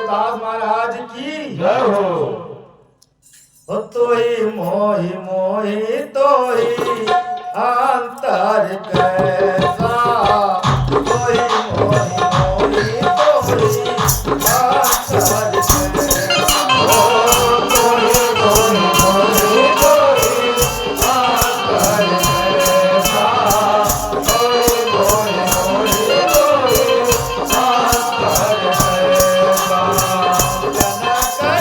दास महाराज की जय हो। तोही मोही मोही तोही अंतर कैसा तोही मोही मोही तोही अंतर कैसा तोही मोही मोही तोही अंतर कैसा तोही मोही मोही तोही अंतर कैसा जनक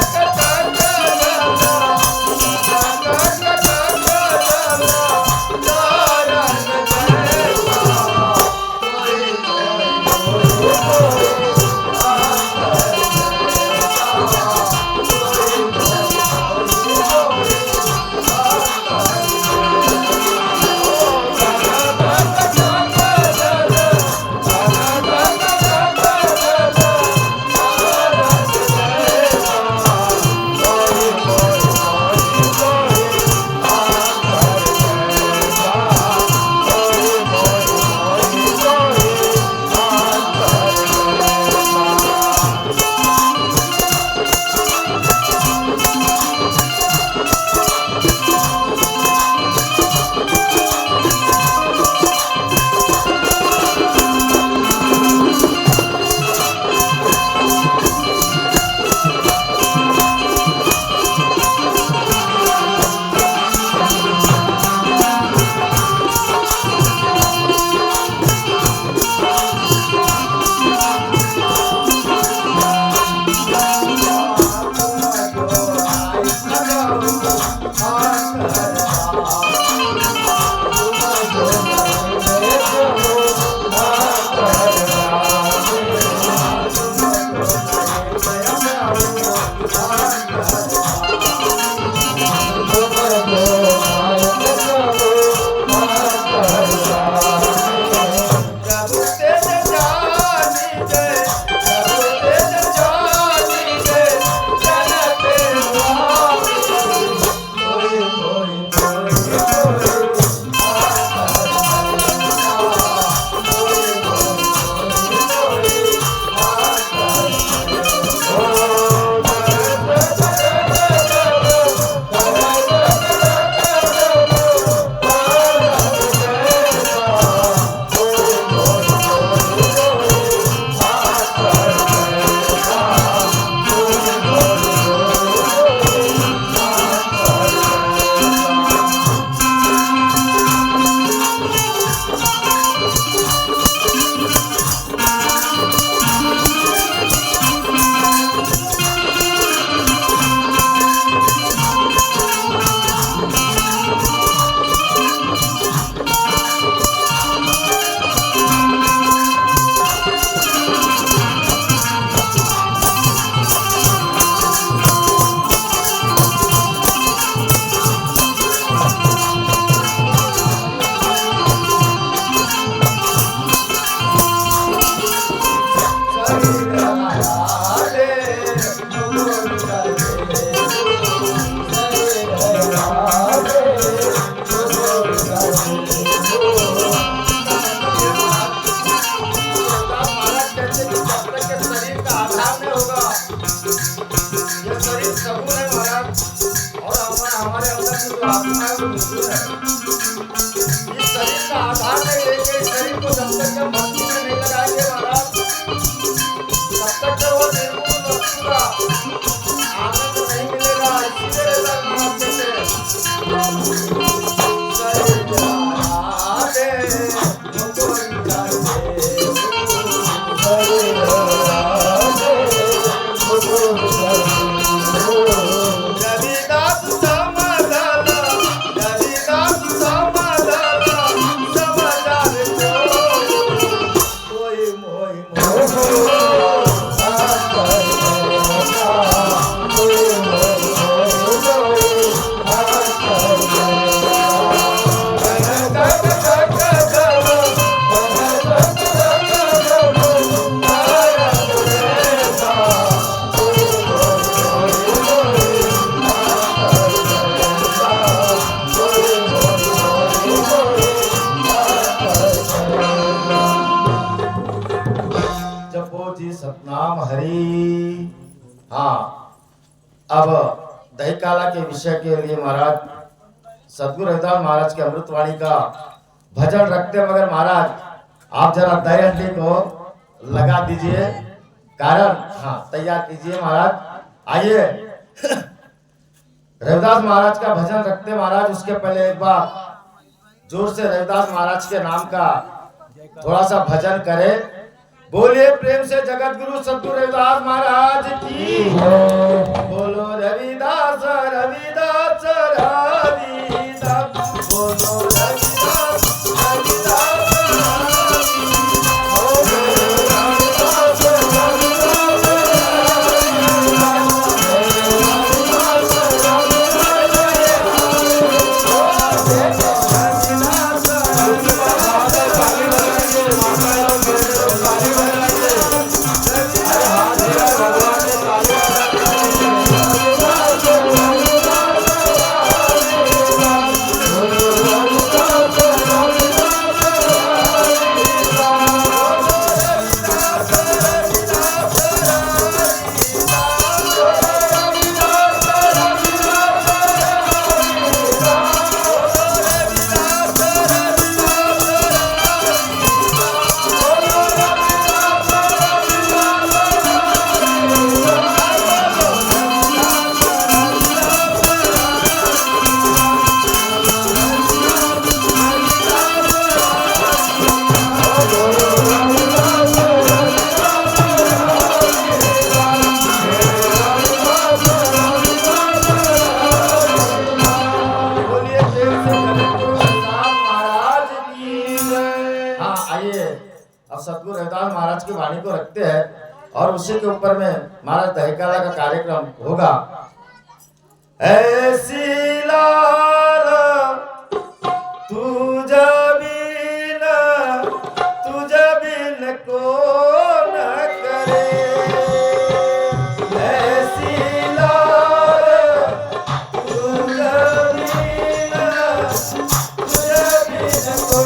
हाँ, अब दही काला के विषय के लिए महाराज सदगुरु रविदास महाराज के अमृतवाणी का भजन रखते हैं, मगर महाराज आप जरा दही हंडी को लगा दीजिए, कारण हाँ तैयार कीजिए महाराज। आइए रविदास महाराज का भजन रखते हैं महाराज। उसके पहले एक बार जोर से रविदास महाराज के नाम का थोड़ा सा भजन करें। बोलिए प्रेम से जगत गुरु सद्गुरु रविदास महाराज की। बोलो रविदास रविदास रविदास, बोलो रविदास रविदास सतगुरु रविदास महाराज की वाणी को रखते हैं और उसी के ऊपर में महाराज दहीकाला का कार्यक्रम होगा। ऐसी लाल तुझ बिन को न करे, ऐसी लाल तुझ बिन को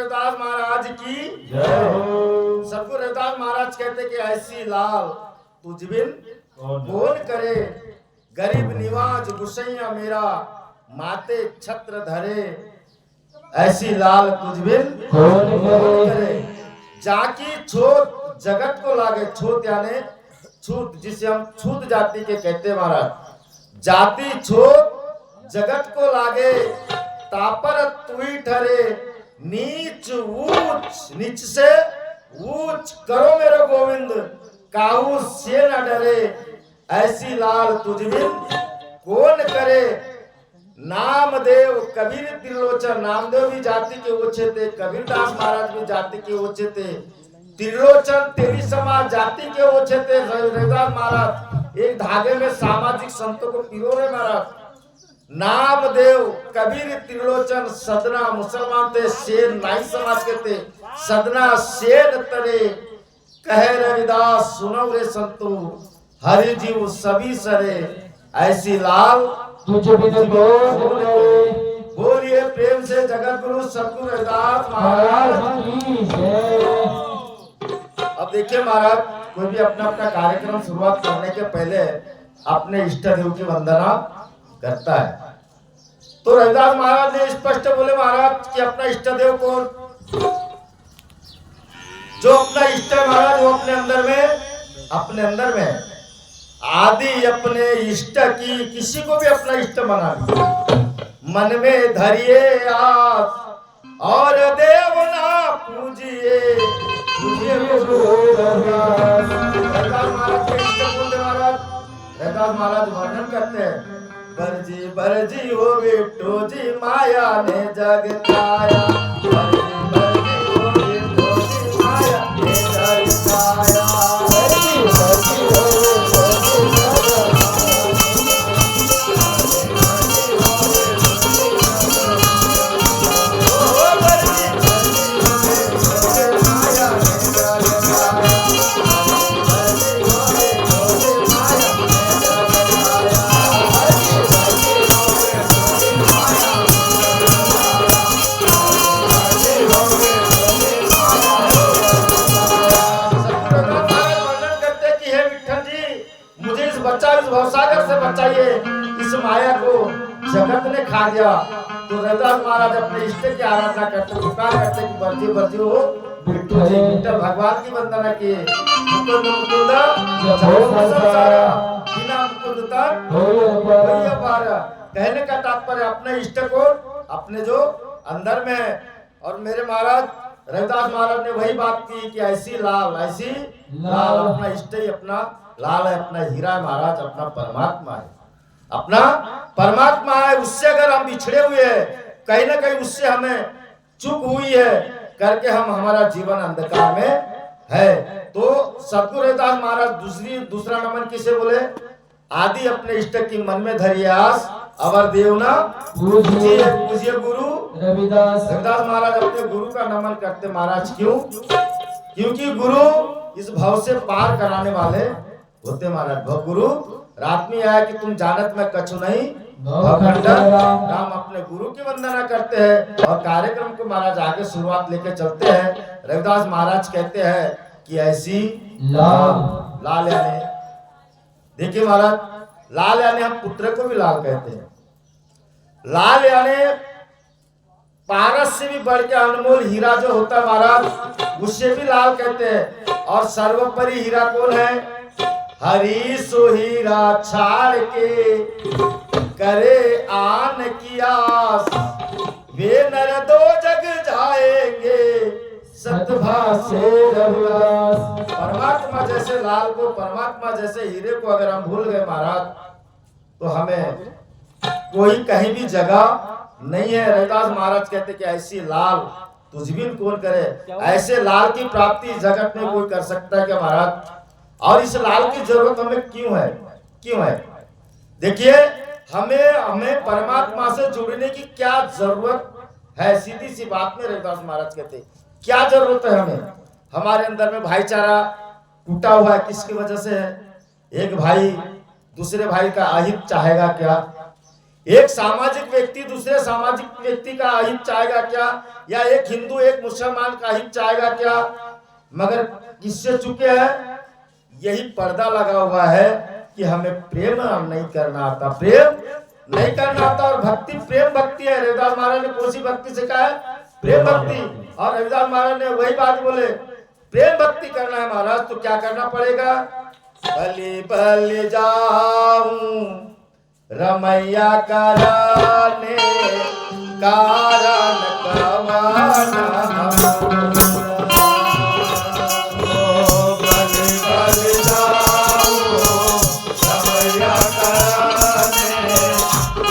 रविदास महाराज की जय हो। सतगुरु रविदास महाराज कहते कि ऐसी लाल तुझ बिन कौन करे, गरीब निवाज गुसैया मेरा माते छत्र धरे, ऐसी लाल तुझ बिन कौन करे। जाकी छूत जगत को लागे, छूत यानी छूत जिसे हम छूत जाति के कहते महाराज, जाति छूत जगत को लागे, तापर तुई ठरे, नीच ऊंच नीच से ऊंच करो मेरे गोविंद, काहू से न डरे, ऐसी लाल तुझ बिन कौन करे। नामदेव कबीर त्रिलोचन, नामदेव भी जाति के ऊंचे थे, कबीरदास महाराज भी जाति के ऊंचे थे, त्रिलोचन तेरी समाज जाति के ऊंचे थे। रविदास महाराज एक धागे में सामाजिक संतों को पिरो रहे महाराज। नामदेव कबीर त्रिलोचन सदना मुसलमान थे, शेर नाई समाज के थे, सदना शेर तरे, कहे रविदास सुनो रे संतो, हरि जीव सभी सरे, ऐसी लाल तुझ बिन कौन करे। बोलिए प्रेम से जगत गुरु सतगुरु रविदास महाराज की जय। अब देखिए महाराज, कोई भी अपना अपना कार्यक्रम शुरुआत करने के पहले अपने इष्ट देव की वंदना करता है। तो रविदास महाराज ने स्पष्ट बोले महाराज कि अपना इष्ट देव कौन, जो अपना इष्ट है महाराज वो अपने अंदर में आदि अपने इष्ट की, किसी को भी अपना इष्ट बना मन में धरिए आस और देव ना पूजिए, रविदास महाराज के इष्ट बोलते महाराज। रविदास महाराज वर्णन करते हैं, बरजी बरजी हो बिट्टू जी माया ने जगताया, बरजी बरजी हो बिट्टू जी माया ने जगताया, बरजी बरजी हो बिट्टू जी माया भवसागर से बचाइए, इस माया को जगत ने खा दिया। तो रविदास महाराज अपने इष्ट की आराधना करते, पुकार करते कि बरजी बरजी हो बिट्टू जी, विठ्ठल भगवान की वंदना किए। मुकुंद मुकुंद बिना मुकुंद तक होइए पार। कहने का तात्पर्य अपने इष्ट को अपने जो अंदर में है। और मेरे महाराज रविदास महाराज ने वही बात की कि ऐसी लाल अपना इष्ट ही अपना लाल है, अपना हीरा है महाराज, अपना परमात्मा है, अपना परमात्मा है। उससे अगर हम बिछड़े हुए हैं, कहीं ना कहीं उससे हमें चूक हुई है करके हमारा जीवन अंधकार में है। तो सतगुरु रविदास महाराज दूसरा नमन किसे बोले, आदि अपने इष्ट की मन में धरिए आस, अवर देव ना पूजिए गुरु रविदास महाराज अपने गुरु का नमन करते महाराज। क्यों? क्योंकि गुरु इस भाव से पार कराने वाले होते महाराज। गुरु रात में आया कि तुम जानत में कछु नहीं राम, अपने गुरु की वंदना करते हैं। और कार्यक्रम को महाराज आगे शुरुआत लेके चलते हैं। रविदास महाराज कहते हैं कि ऐसी लाल यानी, देखिए महाराज, लाल यानी हम पुत्र को भी लाल कहते हैं। लाल यानी पारस से भी बढ़ के अनमोल हीरा जो होता है महाराज, उससे भी लाल कहते हैं। और सर्वोपरि हीरा कौन है? हरि सो हीरा छाड़ के करे आन की आस, वे नर दो जग जाएंगे सतभा से रविदास। परमात्मा जैसे लाल को, परमात्मा जैसे हीरे को अगर हम भूल गए महाराज, तो हमें कोई कहीं भी जगह नहीं है। रविदास महाराज कहते कि ऐसी लाल तुझ बिन कौन करे। ऐसे लाल की प्राप्ति जगत में कोई कर सकता है क्या महाराज? और इस लाल की जरूरत हमें क्यों है? देखिए, हमें परमात्मा से जुड़ने की क्या जरूरत है? सीधी सी बात में रविदास महाराज कहते क्या जरूरत है हमें? हमारे अंदर में भाईचारा टूटा हुआ है, किसकी वजह से है? एक भाई दूसरे भाई का अहित चाहेगा क्या? एक सामाजिक व्यक्ति दूसरे सामाजिक व्यक्ति का हित चाहेगा क्या, या एक हिंदू एक मुसलमान का हित चाहेगा क्या? मगर किससे चुके हैं? यही पर्दा लगा हुआ है कि हमें प्रेम नहीं करना आता, प्रेम नहीं करना आता। और भक्ति प्रेम भक्ति है। रविदास महाराज ने कौन सी भक्ति सिखाया? प्रेम भक्ति। और रविदास महाराज ने वही बात बोले, प्रेम भक्ति करना है महाराज तो क्या करना पड़ेगा? बलि बलि जाऊं रमैया कराने कारण कवाना, बलि बलि जाऊं रमैया कराने कारण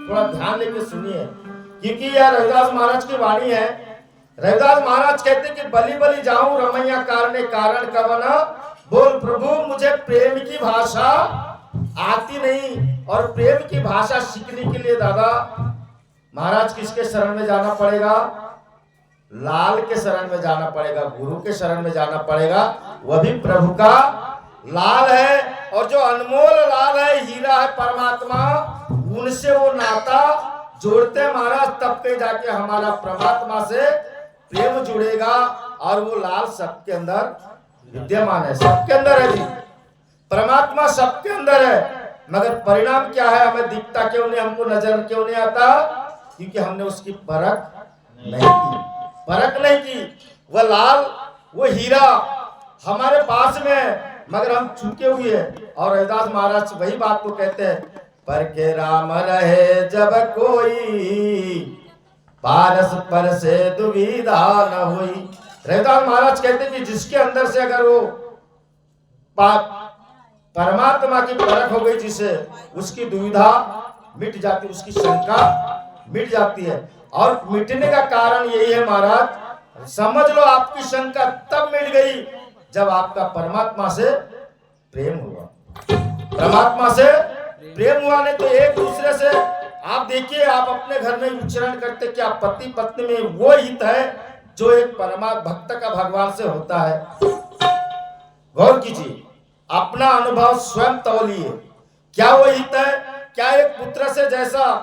थोड़ा ध्यान लेके सुनिए, क्योंकि यह रविदास महाराज की वाणी है। रविदास महाराज कहते कि बलि बलि जाऊं रमैया कारणे कारण कवना, बोल प्रभु मुझे प्रेम की भाषा आती नहीं, और प्रेम की भाषा सीखने के लिए दादा महाराज किसके शरण में जाना पड़ेगा? लाल के शरण में जाना पड़ेगा, गुरु के शरण में जाना पड़ेगा। वह भी प्रभु का लाल है, और जो अनमोल लाल है, हीरा है परमात्मा, उनसे वो नाता जोड़ते हैं महाराज, तब कहीं जाके हमारा परमात्मा से प्रेम जुड़ेगा। और वो लाल सबके अंदर विद्यमान है, सबके अंदर है जी, परमात्मा सबके अंदर है। मगर परिणाम क्या है? हमें दिखता क्यों नहीं, हमको नजर क्यों नहीं आता? क्योंकि हमने उसकी परख नहीं की, परख नहीं की। वह लाल वो हीरा हमारे पास में है, मगर हम चूके हुए हैं। और रविदास महाराज वही बात को कहते हैं, पर के राम रहे जब कोई, पारस पर से दुविधा न हुई। रविदास महाराज कहते कि जिसके अंदर से अगर वो परमात्मा की परख हो गई, जिसे उसकी दुविधा मिट जाती, उसकी शंका मिट जाती है। और मिटने का कारण यही है महाराज, समझ लो आपकी शंका तब मिट गई जब आपका परमात्मा से प्रेम हुआ, परमात्मा से प्रेम हुआ। नहीं तो एक दूसरे से आप देखिए, आप अपने घर में विचरण करते, क्या पति पत्नी में वो हित है जो एक परमात्मा भक्त का भगवान से होता है? गौर कीजिए, अपना अनुभव स्वयं तौलिए, क्या वो हित है? क्या एक पुत्र से जैसा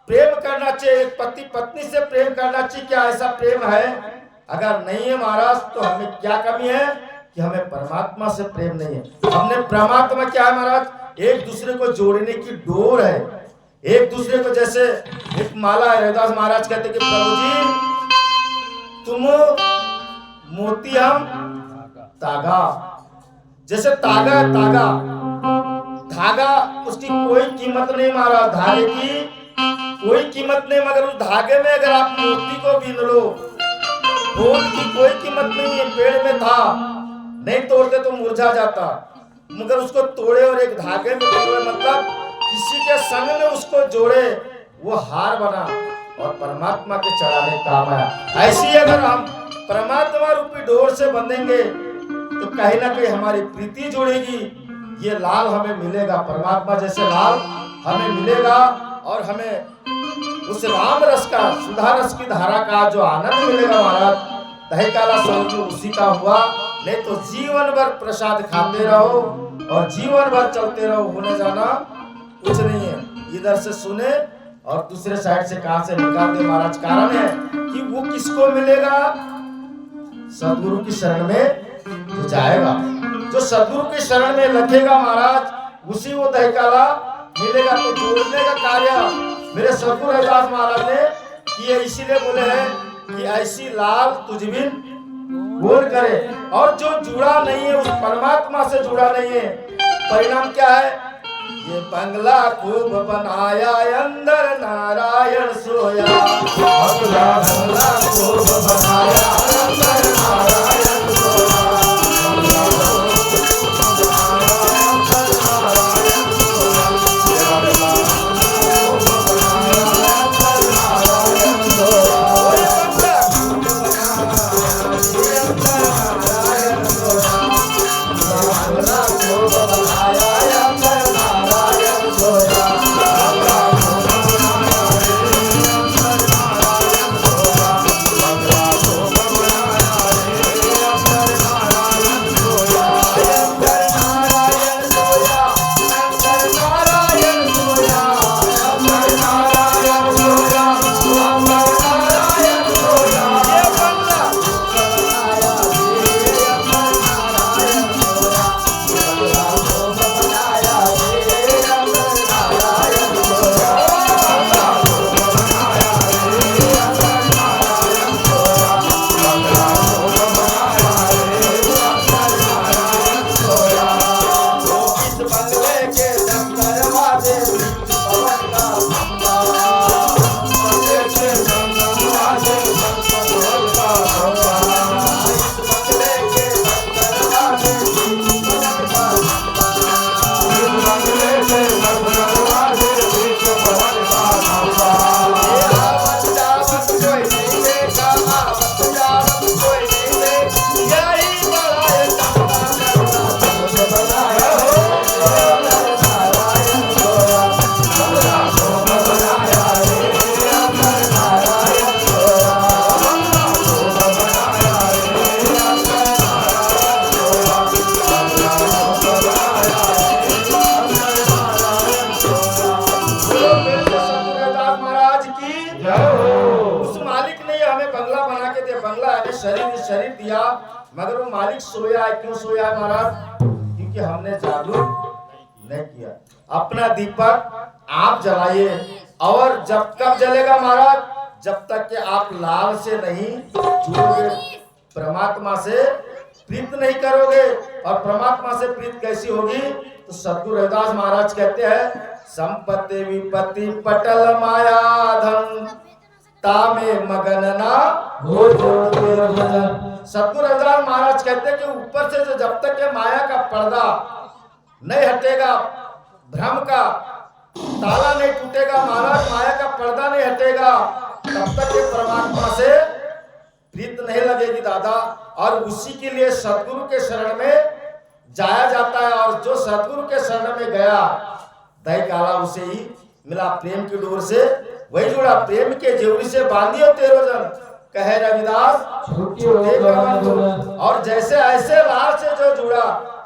प्रेम करना चाहिए, एक पति पत्नी से प्रेम करना चाहिए, क्या ऐसा प्रेम है? अगर नहीं है महाराज, तो हमें क्या कमी है कि हमें परमात्मा से प्रेम नहीं है। हमने परमात्मा क्या है महाराज? एक दूसरे को जोड़ने की डोर है, एक दूसरे को जैसे एक माला है। रविदास महाराज कहते कि प्रभु जी तुम मोती हम धागा, जैसे तागा है, तागा धागा उसकी कोई कीमत नहीं महाराज, धागे की कोई कीमत नहीं, मगर उस धागे में अगर आप मोती को बीन लो, फूल की कोई कीमत नहीं है। पेड़ में था, नहीं तोड़ते तो मुरझा जाता, मगर उसको तोड़े और एक धागे में पिरोए, मतलब किसी के संग में उसको जोड़े, वो हार बना और परमात्मा के चढ़ाने काम आया। ऐसी अगर हम परमात्मा रूपी डोर से बंधेंगे तो कहीं ना कहीं हमारी प्रीति जुड़ेगी। ये लाल हमें मिलेगा, परमात्मा जैसे लाल हमें मिलेगा और हमें उस राम रस का, सुधा रस की धारा का जो आनंद मिलेगा महाराज, दही काला संजू उसी का हुआ। नहीं तो जीवन भर प्रसाद खाते रहो और जीवन भर चलते रहो, होने जाना कुछ नहीं है। इधर से सुने और दूसरे साइड से कहां से निकाल दे महाराज। कारण है कि वो किसको मिलेगा? सदगुरु की शरण में जो जाएगा, जो सदगुरु की शरण में लगेगा महाराज, उसी वो दही काला मिलेगा। तो जोड़ने का कार्य मेरे सदगुरु रविदास महाराज ने किए, इसीलिए बोले हैं कि ऐसी लाल तुझ बिन कौन करे। और जो जुड़ा नहीं है, उस परमात्मा से जुड़ा नहीं है, परिणाम क्या है? ये बंगला खूब बनाया, अंदर नारायण सोया। बंगला खूब बनाया, अंदर नारायण सोया। शरीर दिया, मगर वो मालिक सोया है। क्यों सोया है महाराज? क्योंकि हमने जादू नहीं किया। अपना दीपक आप जलाइए, और जब कब जलेगा महाराज? जब तक कि आप लाल से नहीं जुड़ोगे, परमात्मा से प्रीत नहीं करोगे। और परमात्मा से प्रीत कैसी होगी? तो सद्गुरु रविदास महाराज कहते हैं, संपत्ति विपत्ति पटल माया धन तामे मगन ना हो। सद्गुरु रविदास महाराज कहते हैं कि ऊपर से जो जब तक के माया का पर्दा नहीं हटेगा, भ्रम का ताला नहीं टूटेगा महाराज, माया का पर्दा नहीं हटेगा, तब तक ये परमात्मा से प्रीत नहीं लगेगी दादा। और उसी के लिए सद्गुरु के शरण में जाया जाता है। और जो सद्गुरु के शरण में गया, दही काला उसे ही मिला, प्रेम की डोर से वही जुड़ा। प्रेम के जेवरी से बांधियो तेरो जन, कहे रविदास और जैसे ऐसे लाल से जो जुड़ा,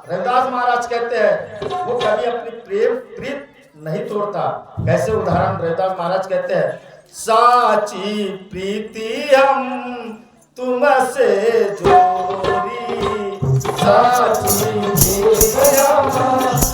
रविदास महाराज कहते हैं वो कभी अपनी प्रेम प्रीत नहीं तोड़ता। कैसे उदाहरण रविदास महाराज कहते हैं, साची प्रीति हम तुमसे जोड़ी, साची प्रीति हम तुमसे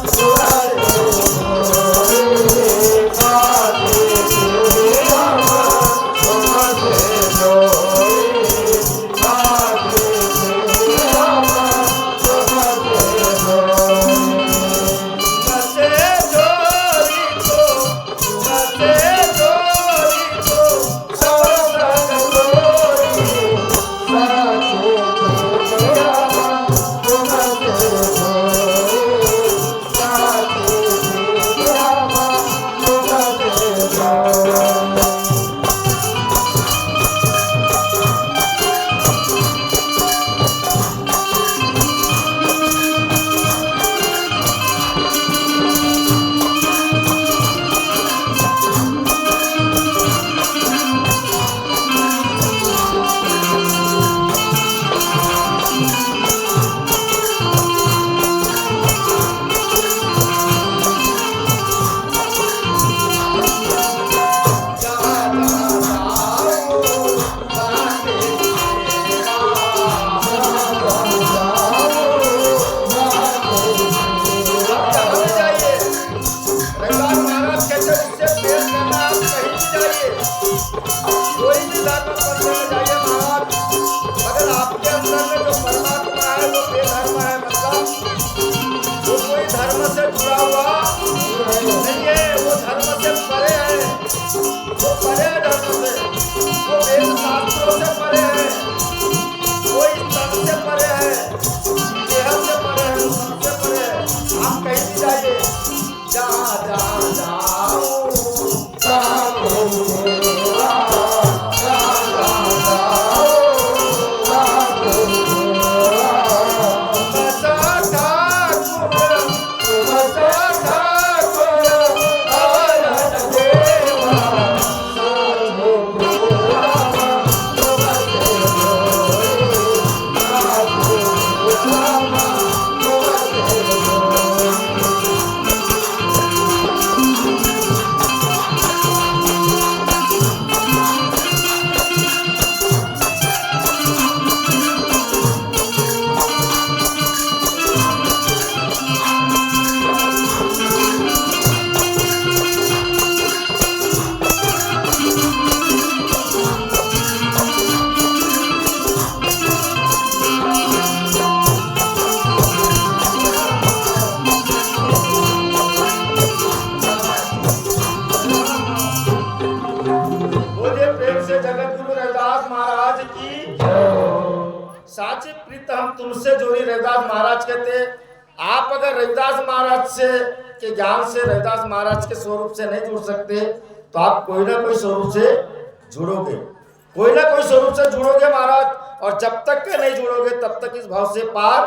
कोई भी धर्म पढ़ने में जाइए महाराज, अगर आपके अंदर में जो परमात्मा है वो बेधर्म है, मतलब वो कोई धर्म से जुड़ा हुआ नहीं है, वो धर्म से परे है, वो परे है धर्म से, वो वेद शास्त्रों से परे है, वो इस तन से परे है, देह से परे है, सबसे परे है। आप कहीं भी जाइए, जहाँ जहाँ जाओ साची प्रीत हम तुमसे जोड़ी। रविदास महाराज कहते, आप अगर रविदास महाराज से के ज्ञान से, रविदास महाराज के स्वरूप से नहीं जुड़ सकते तो आप कोई ना कोई स्वरूप से जुड़ोगे, कोई ना कोई स्वरूप से जुड़ोगे महाराज। और जब तक के नहीं जुड़ोगे तब तक इस भाव से पार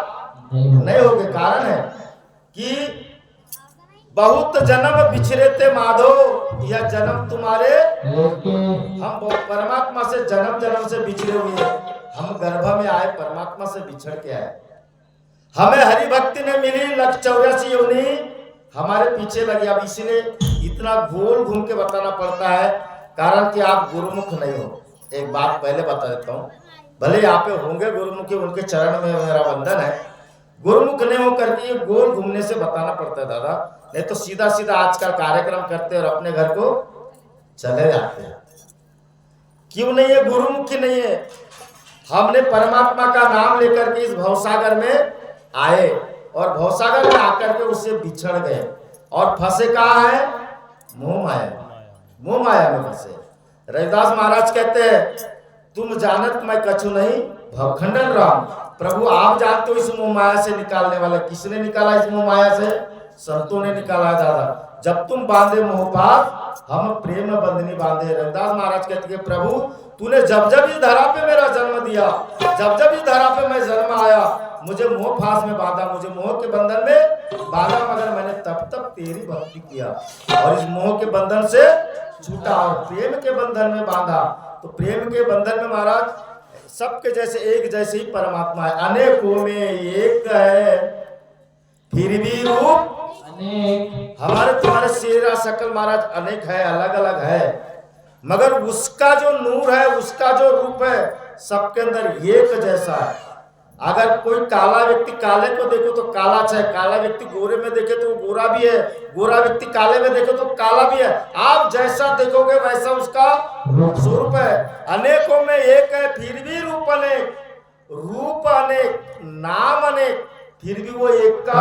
नहीं होगे। कारण है कि बहुत जन्म बिछड़े थे माधो, यह जन्म तुम्हारे, हम परमात्मा से जन्म जन्म से बिछड़े हुए हैं। हम गर्भ में आए, परमात्मा से बिछड़ के आए, हमें हरि भक्ति ने मिली 184 योनि हमारे पीछे लगी। अब इसलिए इतना गोल घूम के बताना पड़ता है, कारण कि आप गुरुमुख नहीं हो। एक बात पहले बता देता हूँ, भले यहाँ पे होंगे गुरुमुखी, उनके चरण में मेरा वंदन है, गुरुमुख नहीं हो करके ये गोल घूमने से बताना पड़ता है दादा, नहीं तो सीधा सीधा आजकल कार्यक्रम करते और अपने घर को चले जाते हैं। क्यों नहीं है? गुरुमुखी नहीं है। हमने परमात्मा का नाम लेकर के इस भवसागर में आए और भवसागर में आकर के उससे बिछड़ गए और फंसे कहाँ है? मोह माया, मोह माया में फंसे। रविदास महाराज कहते हैं, तुम जानत मैं कछु नहीं भवखंडन राम। प्रभु आप जानते हो इस मोह माया से निकालने वाला। किसने निकाला इस मोह माया से? संतों ने निकाला है दादा। जब तुम बांधे मोह पास, हम प्रेम बंधनी बांधे। रविदास महाराज कहते हैं, प्रभु तूने जब जब इस धरा पे मेरा जन्म दिया, जब जब इस धरा पे मैं जन्म आया, मुझे मोह फांस में बांधा, मुझे मोह के बंधन में बांधा, मगर मैंने तब तक तेरी भक्ति किया और इस मोह के बंधन से छूटा और प्रेम के बंधन में बांधा। तो प्रेम के बंधन में महाराज सबके जैसे एक जैसे ही परमात्मा है, अनेकों में एक है फिर भी रूप अनेक। हमारे तुम्हारे चेहरा शकल महाराज अनेक है, अलग अलग है, मगर उसका जो नूर है, उसका जो रूप है, सबके अंदर एक जैसा है। अगर कोई काला व्यक्ति काले को देखो तो काला है, काला व्यक्ति गोरे में देखे तो वो गोरा भी है, गोरा व्यक्ति काले में देखे तो काला भी है। आप जैसा देखोगे वैसा उसका स्वरूप है। अनेकों में एक है फिर भी रूप अनेक, रूप अनेक, नाम अनेक, फिर भी वो एक का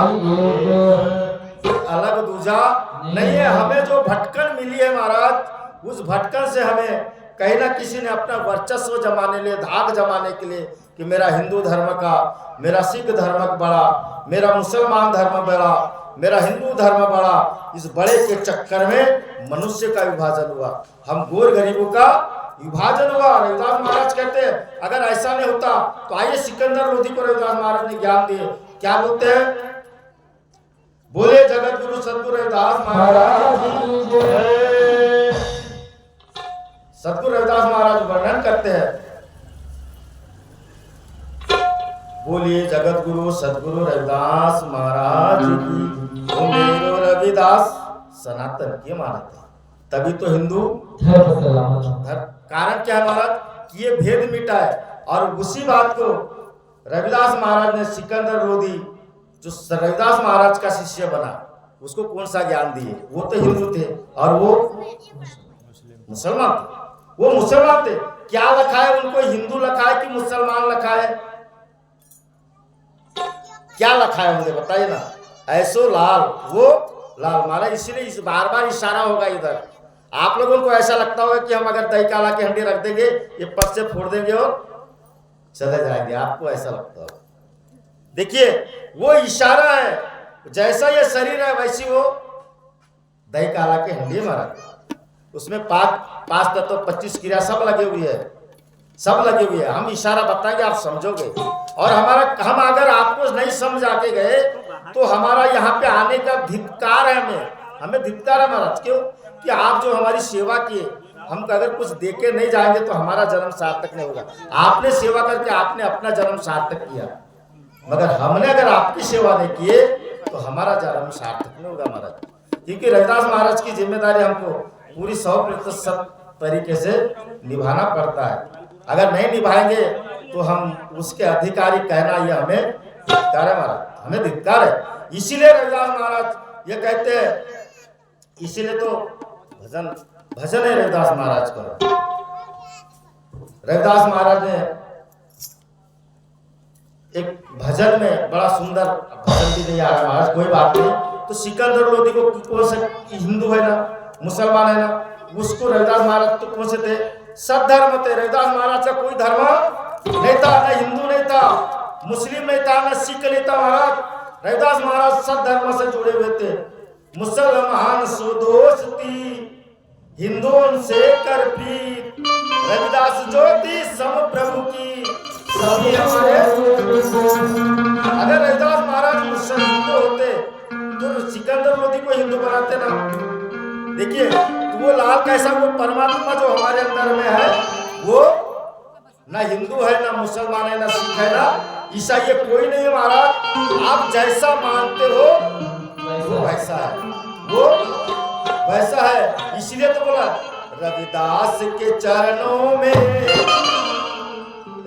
अलग दूजा नहीं है। हमें जो भटकन मिली है महाराज, उस भटकन से हमें कहीं ना किसी ने अपना वर्चस्व जमाने लिए, धाक जमाने के लिए कि मेरा हिंदू धर्म का, मेरा सिख धर्म बड़ा, मेरा मुसलमान धर्म बड़ा, मेरा हिंदू धर्म बड़ा, इस बड़े के चक्कर में मनुष्य का विभाजन हुआ, हम गोर गरीबों का विभाजन हुआ। रविदास महाराज कहते हैं अगर ऐसा नहीं होता तो आइए सिकंदर लोधी को रविदास महाराज ने ज्ञान दिए। क्या बोलते हैं? बोले जगत गुरु सदगुरु रविदास महाराज। सदगुरु रविदास महाराज वर्णन करते हैं, बोलिए जगत गुरु सदगुरु रविदास महाराज की। तो मेरो रविदास सनातन के मानते, तभी तो हिंदू धर्म। कारण क्या है महाराज? कि ये भेद मिटा है। और उसी बात को रविदास महाराज ने सिकंदर लोधी, जो रविदास महाराज का शिष्य बना, उसको कौन सा ज्ञान दिए? वो तो हिंदू थे और वो मुसलमान थे। वो मुसलमान थे। क्या लिखा है उनको, हिंदू लिखा है कि मुसलमान लिखा है? क्या लिखा है मुझे बताइए ना। ऐसो लाल, वो लाल मारा, इसीलिए इस बार बार इशारा होगा इधर। आप लोगों को ऐसा लगता होगा कि हम अगर दही काला की हंडी रख देंगे, ये पद से फोड़ देंगे और चले जाएंगे, आपको ऐसा लगता होगा। देखिए वो इशारा है, जैसा ये शरीर है वैसी वो दही काला की हंडी मारा। उसमें पांच तत्व 25 क्रिया सब लगे हुए है, सब लगे हुए हैं। हम इशारा बताएंगे, आप समझोगे। और हम अगर आपको नहीं समझ आके गए तो हमारा यहाँ पे आने का धिक्कार है। हमें धिक्कार है महाराज। क्यों? कि आप जो हमारी सेवा किए, हम अगर कुछ देके नहीं जाएंगे तो हमारा जन्म सार्थक नहीं होगा। आपने सेवा करके आपने अपना जन्म सार्थक किया, मगर हमने अगर आपकी सेवा नहीं किए तो हमारा जन्म सार्थक नहीं होगा महाराज। क्योंकि रविदास महाराज की जिम्मेदारी हमको पूरी 100% तरीके से निभाना पड़ता है। अगर नहीं निभाएंगे तो हम उसके अधिकारी कहना, ये हमें धिक्कार है महाराज, हमें धिक्कार है। इसीलिए रविदास महाराज ये कहते हैं, इसीलिए तो भजन है रविदास महाराज का। रविदास महाराज ने एक भजन में बड़ा सुंदर भजन भी नहीं आ रहा महाराज, कोई बात नहीं। तो सिकंदर लोधी को कौन से हिंदू है ना, मुसलमान है ना, उसको रविदास महाराज तो कौन से थे? सद्धर्म थे। रविदास महाराज का कोई धर्म नहीं था, न हिंदू नहीं था, मुस्लिम नहीं था, न सिख नहीं था महाराज। रविदास महाराज सद्धर्म से जुड़े हुए थे। मुसलमान सुदोस्ती हिंदुओं से कर पीर, रविदास ज्योति सम प्रभु की सभी हमारे। अगर रविदास महाराज मुसलमान हिंदू होते तो सिकंदर लोधी को हिंदू बनाते ना। देखिए तो वो लाल कैसा, वो परमात्मा जो हमारे अंदर में है वो ना हिंदू है, ना मुसलमान है, ना सिख है, ना ईसाई है, कोई नहीं है महाराज। आप जैसा मानते हो वो वैसा है, वो वैसा है। इसलिए तो बोला रविदास के चरणों में,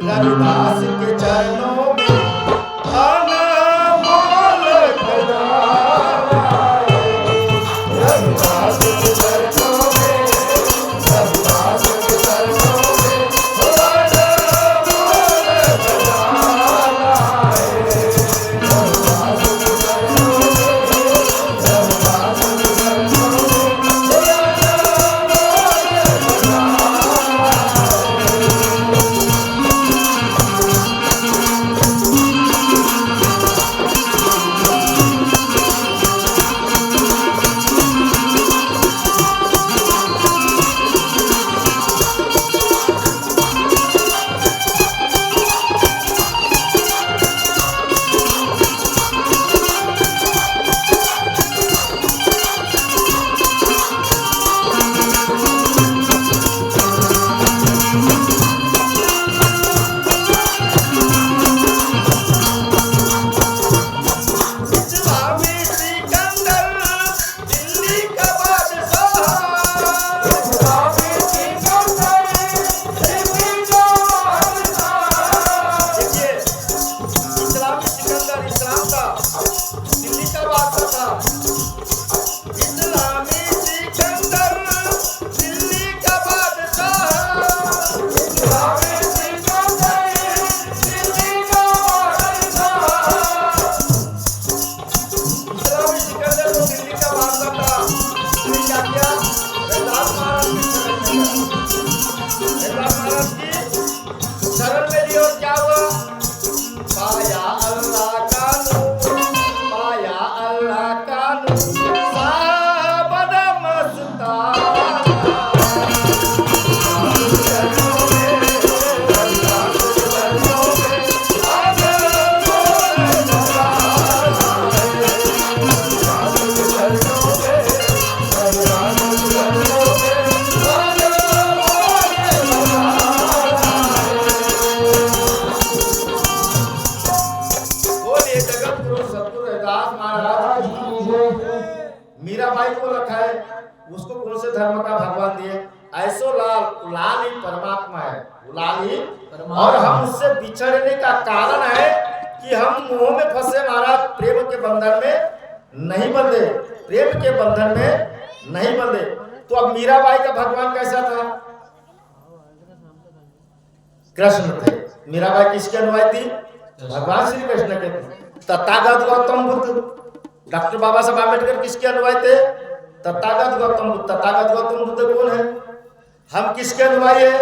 रविदास के चरणों में अनमोल खजाना है। रविदास के चरणों में, रविदास के चरणों में अनमोल खजाना है। रविदास के चरणों में, रविदास के चरणों में अनमोल खजाना शरण में लियो। क्या हुआ? पाया अल्लाह का नूर, पाया अल्लाह का नूर, साबद मस्ताना। चरणों में, अल्लाह के चरणों में अनमोल खजाना है। अल्लाह के चरणों में, अल्लाह के चरणों में अनमोल खजाना है। जगत गुरु सतगुरु रविदास महाराज मीराबाई को रखा है, उसको कौन से धर्म का भगवान दिए? ऐसो लाल, लाल ही परमात्मा है, लाल ही। और हम उससे बिछड़ने का कारण है कि हम मोह में फंसे महाराज, प्रेम के बंधन में नहीं बंधे, प्रेम के बंधन में नहीं बंधे। तो अब मीराबाई का भगवान कैसा था? कृष्ण थे। मीराबाई किसके अनुयायी थी? भगवान श्री कृष्ण के थे। तथागत गौतम बुद्ध, डॉक्टर बाबा साहब आम्बेडकर किसके अनुयायी थे? तथागत गौतम बुद्ध। तथागत गौतम बुद्ध कौन है? हम किसके अनुयायी है?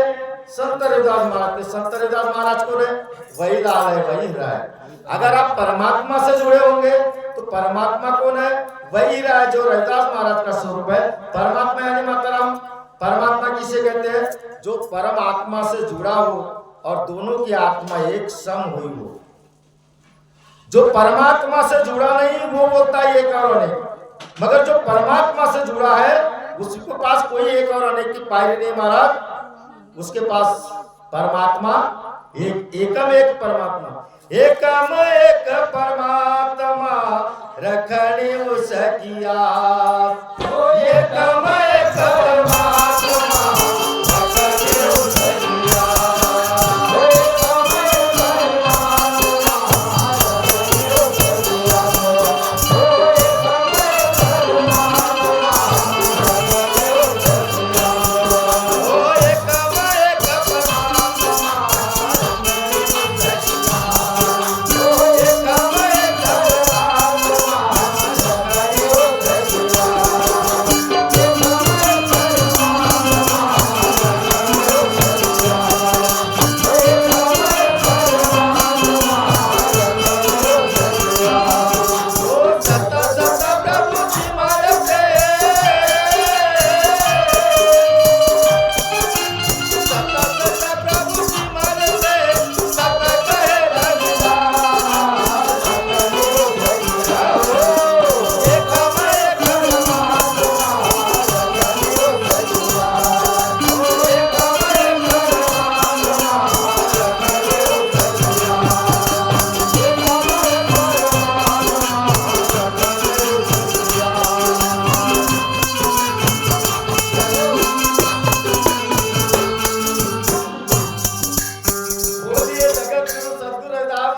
संत रविदास महाराज के। संत रविदास महाराज कौन है? वही लाल है, वही हीरा है। अगर आप परमात्मा से जुड़े होंगे तो परमात्मा कौन है? वही हीरा है जो रविदास महाराज का स्वरूप है। परमात्मा यानी माताराम, परमात्मा किसे कहते हैं? जो परम आत्मा से जुड़ा हो और दोनों की आत्मा एक सम हुई हो। जो परमात्मा से जुड़ा नहीं वो बोलता है एक और अनेक, मगर जो परमात्मा से जुड़ा है उसके पास कोई एक और अनेक की पायरी नहीं महाराज। उसके पास परमात्मा एक, एकम एक परमात्मा, एकम एक परमात्मा रखने उसकिया। एकम एक परमात्मा रखने उसकिया।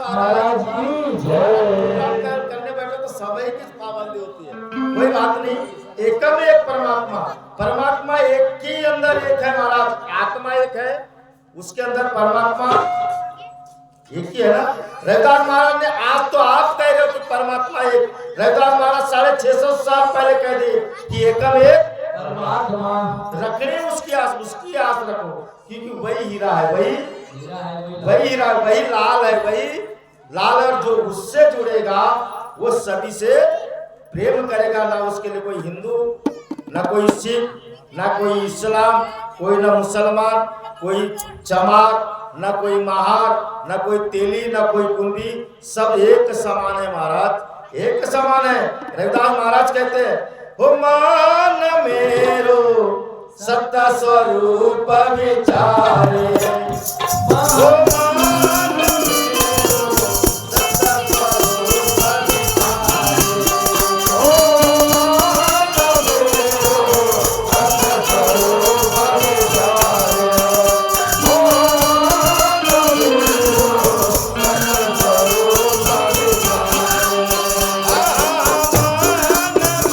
महाराज की जय। करने बैठो तो समय की पाबंदी होती है, कोई बात नहीं। एकम एक परमात्मा, परमात्मा एक ही अंदर एक है महाराज। आत्मा एक है, उसके अंदर परमात्मा एक ही है ना। रविदास महाराज ने, आज तो आप कह रहे हो कि परमात्मा एक, रविदास महाराज 650 साल पहले कह दिए कि एकम एक परमात्मा रखने उसकी आस रखो, क्योंकि वही हीरा है, वही हीरा है, वही हीरा, वही लाल है, वही लाल। और जो उससे जुड़ेगा वो सभी से प्रेम करेगा। ना उसके लिए कोई हिंदू, ना कोई सिख, ना कोई इस्लाम, कोई ना मुसलमान, कोई चमार, ना कोई महार, ना कोई तेली, ना कोई कुंदी, सब एक समान है महाराज, एक समान है। रविदास महाराज कहते हैं, हो मान मेरो सत्ता स्वरूप विचारे, हो मान मेरो सत्ता स्वरूप विचारे, हो मान मेरो सत्ता स्वरूप विचारे, हो मान मेरो सत्ता स्वरूप विचारे।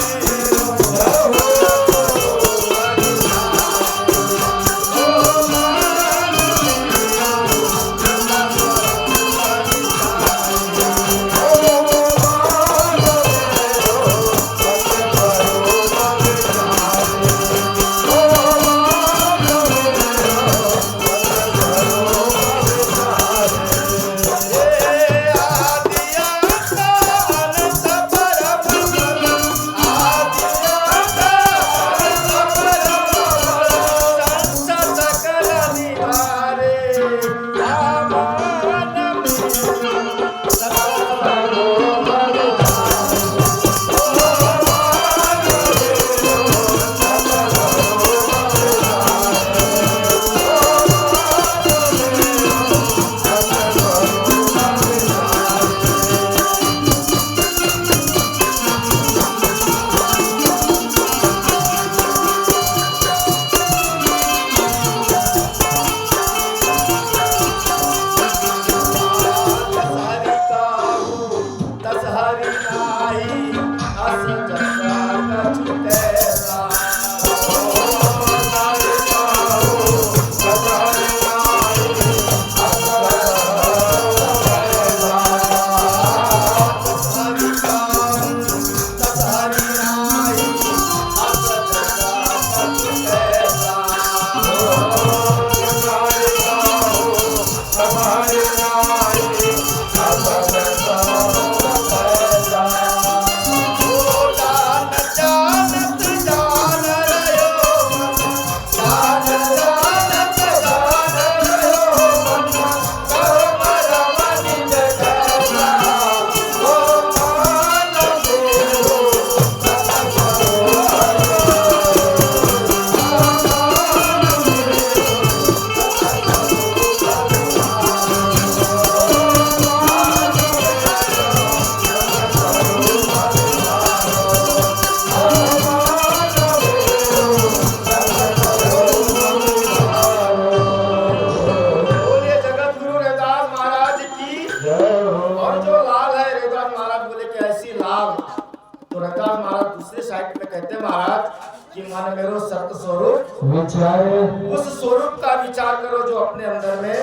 माने मेरो सत्य स्वरूप विचारे उस स्वरूप का विचार करो जो अपने अंदर में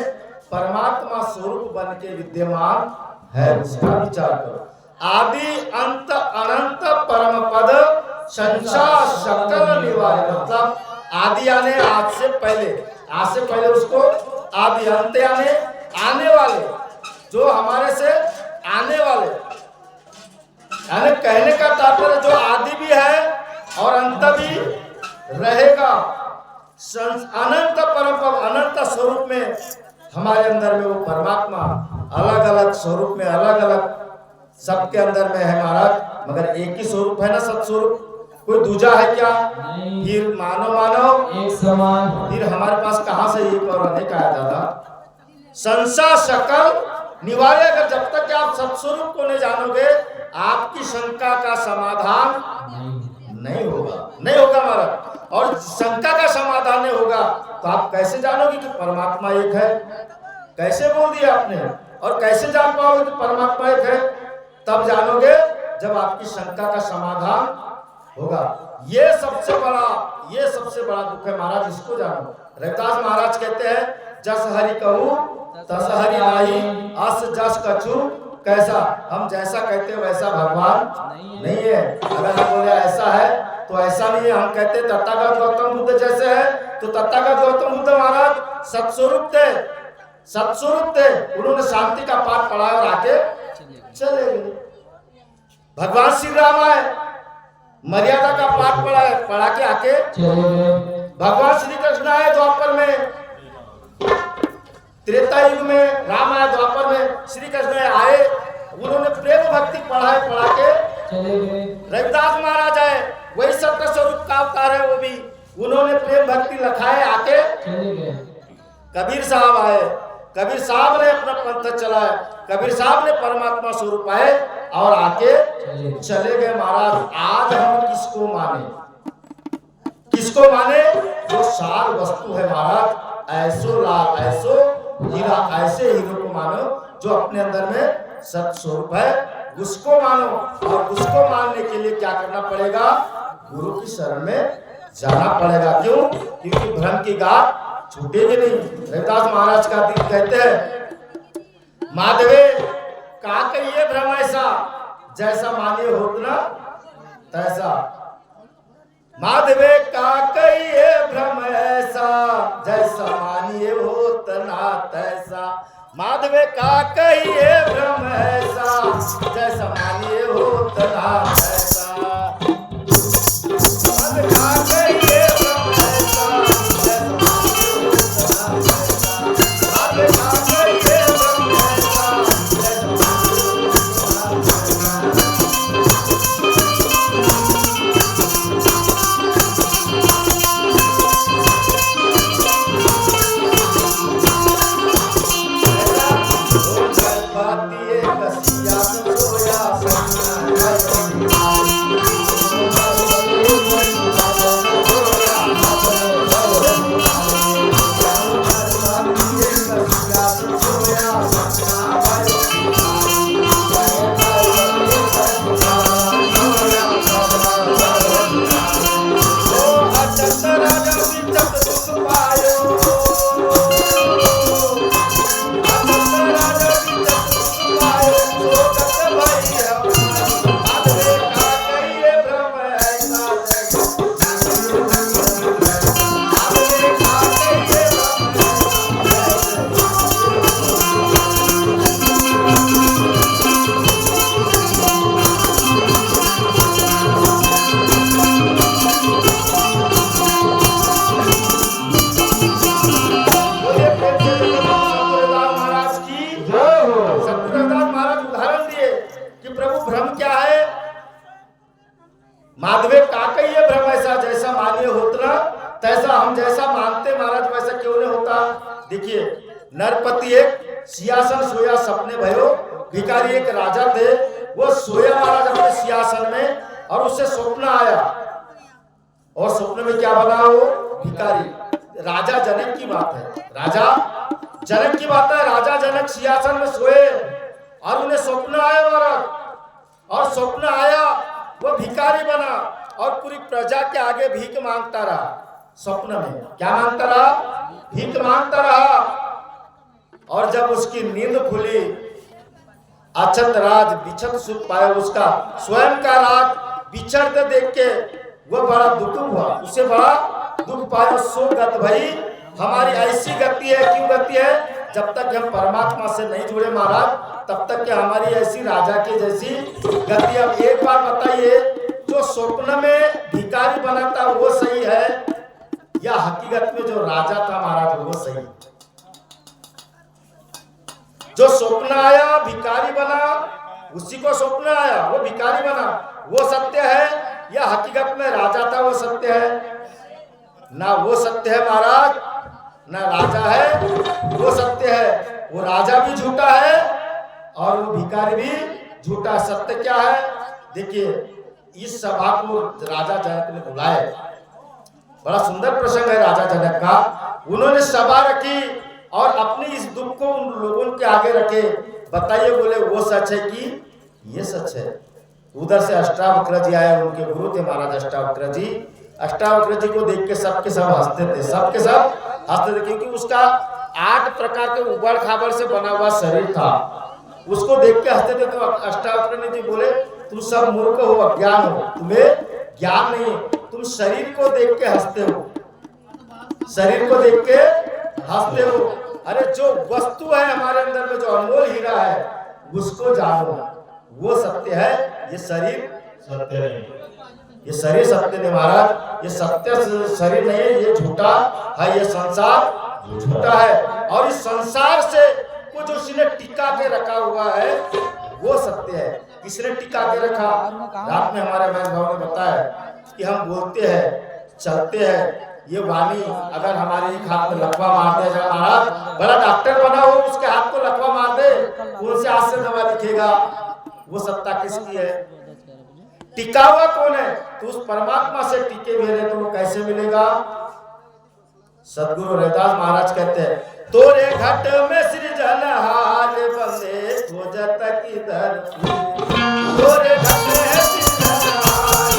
परमात्मा स्वरूप बन के विद्यमान है, उसका विचार करो। आदि अंत अनंत परम पद संसार सकल निवारे, मतलब आदि यानी आज से पहले उसको आदि, अंत यानी आने वाले, जो हमारे से आने वाले, यानी कहने का तात्पर्य जो आदि भी है और अंत भी रहेगा। अनंत परम पद, अनंत स्वरूप में हमारे अंदर में वो परमात्मा अलग अलग स्वरूप में, अलग अलग सबके अंदर में है महाराज, मगर एक ही स्वरूप है ना, सत्स्वरूप, कोई दूजा है क्या? फिर मानो एक समान, फिर हमारे पास कहां से एक और अनेक आया दादा? संसार सकल निवारे, अगर जब तक कि आप सत्स्वरूप को नहीं जानोगे आपकी शंका का समाधान नहीं होगा महाराज। और शंका का समाधान नहीं होगा तो आप कैसे जानोगे कि परमात्मा एक है? कैसे बोल दिया आपने? और कैसे जान पाओगे कि परमात्मा एक है? तब जानोगे जब आपकी शंका का समाधान होगा। ये सबसे बड़ा दुख है महाराज, इसको जानो। रविदास महाराज कहते हैं जस हरि कहूं तस हरि नाही, अस जस कछु कैसा। हम जैसा कहते हैं वैसा भगवान नहीं है। अगर हम बोले ऐसा है तो ऐसा नहीं है। हम कहते तथागत गौतम बुद्ध जैसे है तो तथागत गौतम बुद्ध महाराज सत्स्वरूप थे। उन्होंने शांति का पाठ पढ़ाया और आके चले गए। भगवान श्री राम आए, मर्यादा का पाठ पढ़ा के आके चले गए। भगवान श्री कृष्ण आए द्वापर में, त्रेता युग में राम आए, द्वापर में श्री कृष्ण आए, उन्होंने प्रेम भक्ति पढ़ा के चले गए। रविदास महाराज आए, वही सत्य स्वरूप का अवतार है वो भी, उन्होंने प्रेम भक्ति लखाए आके चले गए। कबीर साहब आए, कबीर साहब ने अपना पंथ चलाया, कबीर साहब ने परमात्मा स्वरूप आए और आके चले गए महाराज। आज हम किसको माने? जो सार वस्तु है महाराज, ऐसो लाल ऐसो हीरा, ऐसे हीरो को मानो जो अपने अंदर में सत्य स्वरूप है, उसको मानो। और उसको मानने के लिए क्या करना पड़ेगा? गुरु की शरण में जाना पड़ेगा। क्यों? क्योंकि भ्रम की गांठ छूटेगी नहीं। रविदास महाराज का दिन कहते हैं माधवे का कहिए भ्रम ऐसा, जैसा मानिए होत ना तैसा। माधवे का कहिए भ्रम ऐसा, जैसा मानिए होत ना तैसा। माधवे का कहिए भ्रम ऐसा, जैसा मानिए होत ना तैसा। माधवे का कहिए भ्रम ऐसा, जैसा मानिए होत ना तैसा। माधवे का कहिए भ्रम ऐसा, जैसा मानिए होत ना तैसा। माधवे का कहिए भ्रम ऐसा, जैसा मानिए होतना तैसा। हम जैसा मानते महाराज वैसा क्यों नहीं होता? देखिए, नरपति एक सिंहासन सोया सपने भयो, भिखारी एक राजा थे, वो सोया महाराज अपने सिंहासन में और उससे स्वप्न आया, और स्वप्न में क्या बना? वो भिखारी। राजा जनक की बात है, राजा जनक सिंहासन में सोए और उन्हें स्वप्न आया महाराज, और स्वप्न आया वो भिखारी बना। और पूरी प्रजा के आगे भीख मांगता रहा। स्वप्न में क्या मांगता रहा? भीख मांगता रहा। और जब उसकी नींद खुली, अछत राज बिछत सुख पाए, उसका स्वयं का राज बिछड़ते देख के वह बड़ा दुख हुआ, उसे बड़ा दुख पाया। सो गत भाई हमारी ऐसी गति है। क्यों गति है? जब तक हम परमात्मा से नहीं जुड़े महाराज, तब तक कि हमारी ऐसी राजा की जैसी गति। अब एक बार बताइए, जो स्वप्न में भिखारी बना था वो सही है या हकीकत में जो राजा था महाराज वो सही? जो स्वप्न आया भिखारी बना, उसी को स्वप्न आया वो भिखारी बना, वो सत्य है या हकीकत में राजा था वो सत्य है? ना वो सत्य है महाराज, ना राजा है वो सत्य है। वो राजा भी झूठा है और वो भिखारी भी झूठा। सत्य क्या है? देखिए, इस सभा को राजा जनक ने बुलाए। बड़ा सुंदर प्रसंग है राजा जनक का। उन्होंने सभा रखी और अपनी इस दुख को उन लोगों के आगे रखे। बताइए, बोले वो सच है कि ये सच है? उधर से अष्टावक्र जी आए, उनके गुरु थे महाराज अष्टावक्र जी। अष्टावक्र जी को देख के सबके सब हंसते थे, सबके सब हंसते थे, क्योंकि उसका 8 प्रकार के उबड़ खाबड़ से बना हुआ शरीर था। उसको देख के हंसते थे। तो अष्टावक्र जी बोले, तुम सब मूर्ख हो, अज्ञान हो, तुम्हें ज्ञान नहीं, तुम शरीर को देख के हंसते हो, शरीर को देख के हंसते हो। अरे जो वस्तु है हमारे अंदर में, जो अनमोल हीरा है, उसको जानो, वो सत्य है। ये शरीर सत्य नहीं, ये शरीर सत्य नहीं महाराज, ये सत्य शरीर नहीं है, ये झूठा है, ये संसार झूठा है। और इस संसार से को जो उसने टिका के रखा हुआ है वो सत्य है। किसने टिका के रखा? रात में हमारे भाई ने बताया कि हम बोलते हैं, चलते हैं, ये वाणी अगर हमारे एक हाथ में लकवा मार दिया जाए महाराज, बड़ा डॉक्टर बना हो, उसके हाथ को लकवा मार दे, कौन से हाथ से दवा लिखेगा? वो सत्ता किसकी है? टिका हुआ कौन है? तो उस परमात्मा से टिके हुए रहे तो वो कैसे मिलेगा? सदगुरु रविदास महाराज कहते हैं, तोरे घट में सृजन हाल बंदे खोजत की धरती, तोरे घट में सृजन हाल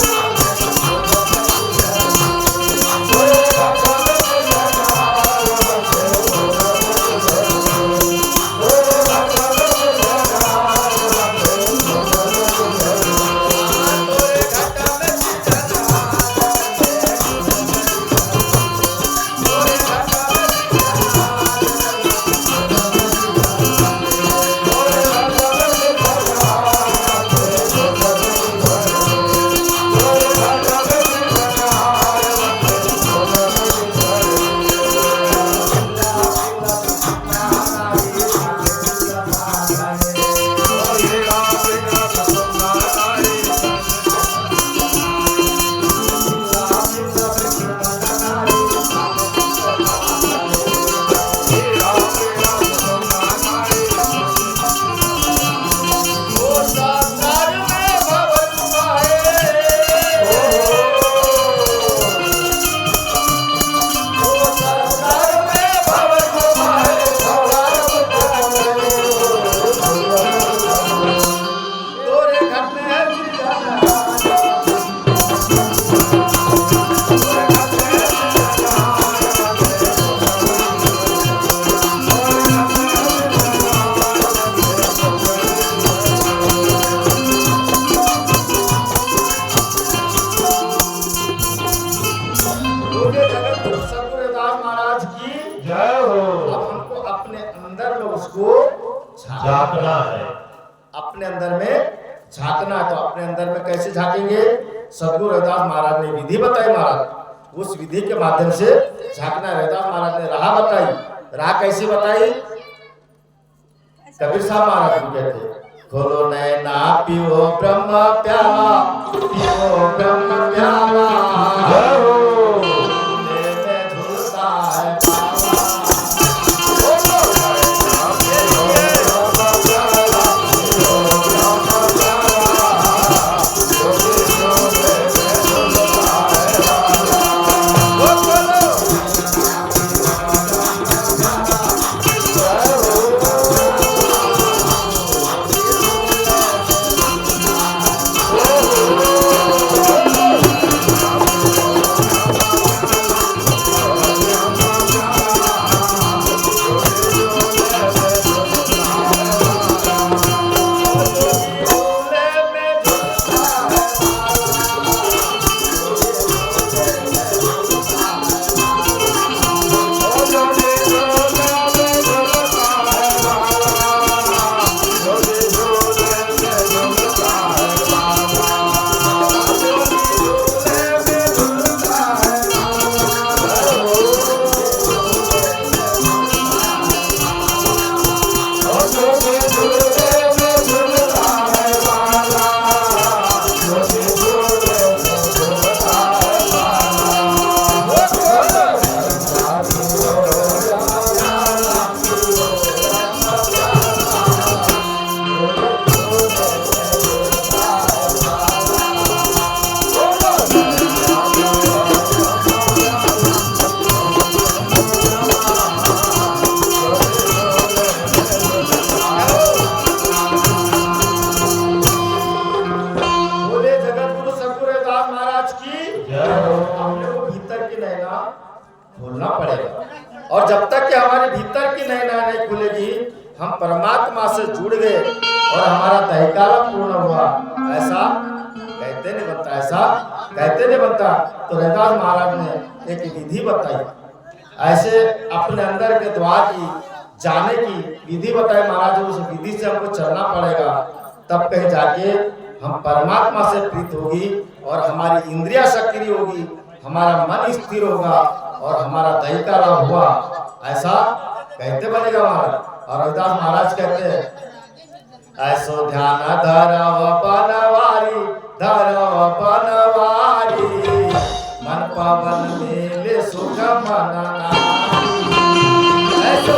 झांकना है, अपने अंदर में झांकना है। तो अपने अंदर में कैसे झांकेंगे? सदगुरु रविदास महाराज ने विधि बताई महाराज, उस विधि के माध्यम से झांकना। रविदास महाराज ने राह बताई। राह कैसे बताई? कबीर साहब महाराज को कहते, खोलो नैना पियो ब्रह्म प्याला, पियो ब्रह्म प्याला, और जब तक कि हमारे भीतर की नैना नहीं खुलेगी, हम परमात्मा से जुड़ गए और हमारा तहकाला पूर्ण हुआ, ऐसा कहते नहीं बनता, ऐसा कहते नहीं बनता। तो रैदास महाराज ने एक विधि बताई, ऐसे अपने अंदर के द्वार की जाने की विधि बताई महाराज। उस विधि से हमको चलना पड़ेगा, तब कहीं जाके हम परमात्मा से प्रीत होगी और हमारी इंद्रिया सक्रिय होगी, हमारा मन स्थिर होगा और हमारा तहकाला हुआ, ऐसा कहते बनेगा महाराज। और रविदास महाराज कहते हैं, ऐसो ध्यान धरव बनवारी, धरव बनवारी, मन पवन मेले सुख मन नारी। ऐसो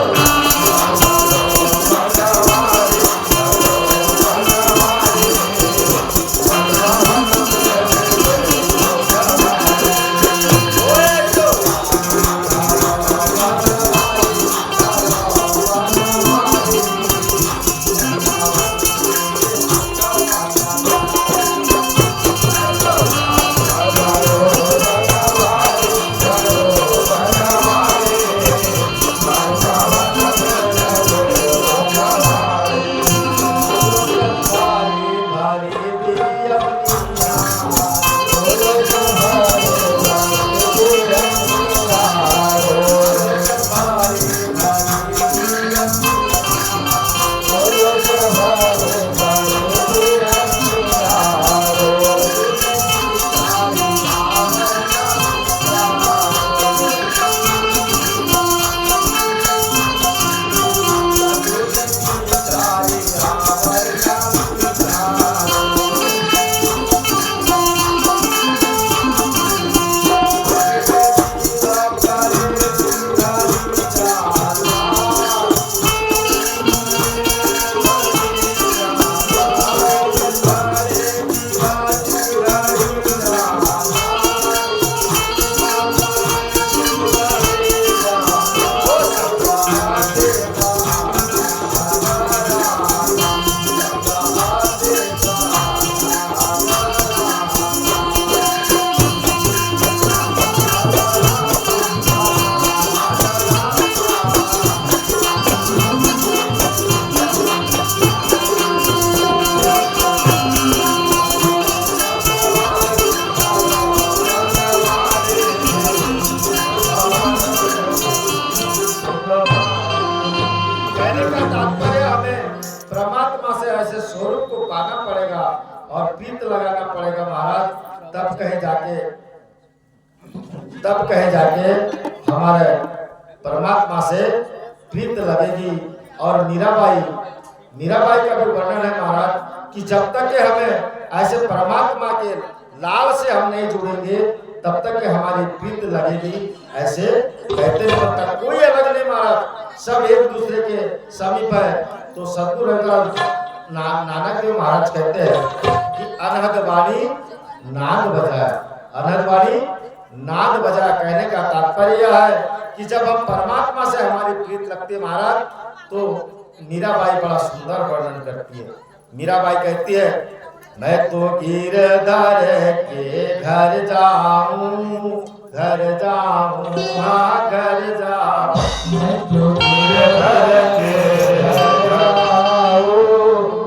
और प्रीत लगाना पड़ेगा महाराज, तब कहे जाके हमारे परमात्मा से प्रीत लगेगी। और मीराबाई का भी वर्णन है महाराज कि जब तक के हमें ऐसे परमात्मा के लाल से हम नहीं जुड़ेंगे, तब तक के हमारी प्रीत लगेगी। ऐसे कहते हैं कोई अलग नहीं महाराज, सब एक दूसरे के समीप है। तो सतगुरु नानक देव महाराज कहते हैं कि अनहद वाणी नाद बजाए, अनहद वाणी नाद बजाए। कहने का तात्पर्य यह है कि जब हम परमात्मा से हमारी प्रीत लगती है महाराज, तो मीराबाई बड़ा सुंदर वर्णन करती है। मीराबाई कहती है, मैं तो गिरधर के घर जाऊं, घर जाऊं, हाँ घर जाऊं, मैं तो गिरधर के घर जाऊं,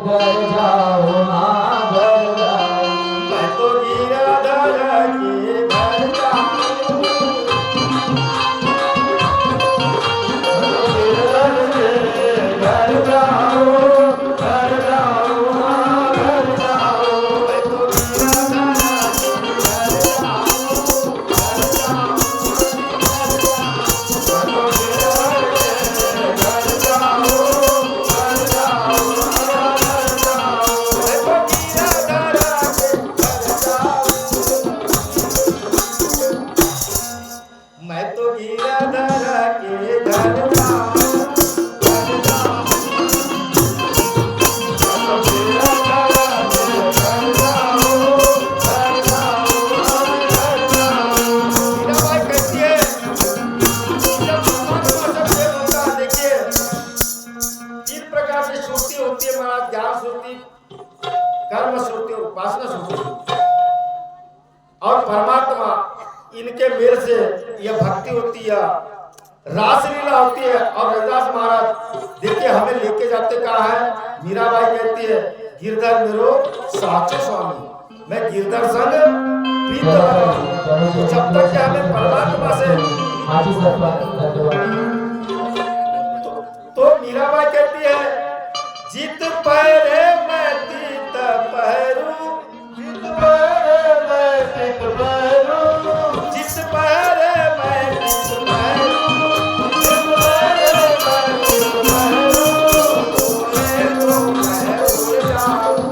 घर जाऊं, हाँ घर जाऊं, मैं तो गिरधर के घर जाऊं, गिरधर के घर जाऊं, घर जाऊं, हाँ घर जाऊं, मैं तो और परमात्मा, इनके मेल से यह भक्ति होती है। रासलीला होती है। और रविदास महाराज देखिए हमें लेके जाते कहाँ है। मीराबाई कहती है गिरधर मेरो साचो स्वामी, मैं गिरधर संग प्रीत करूं। जब तक कि हमें परमात्मा से हाजी धन्यवाद। तो मीराबाई कहती है जित पैरे मैं तीत पहरू, जित पैरे मैं तीत पहरू, जित पैरे मैं तीत पहरू, जित पैरे मैं तीत पहरू, मैं तो मैं उड़ जाऊं।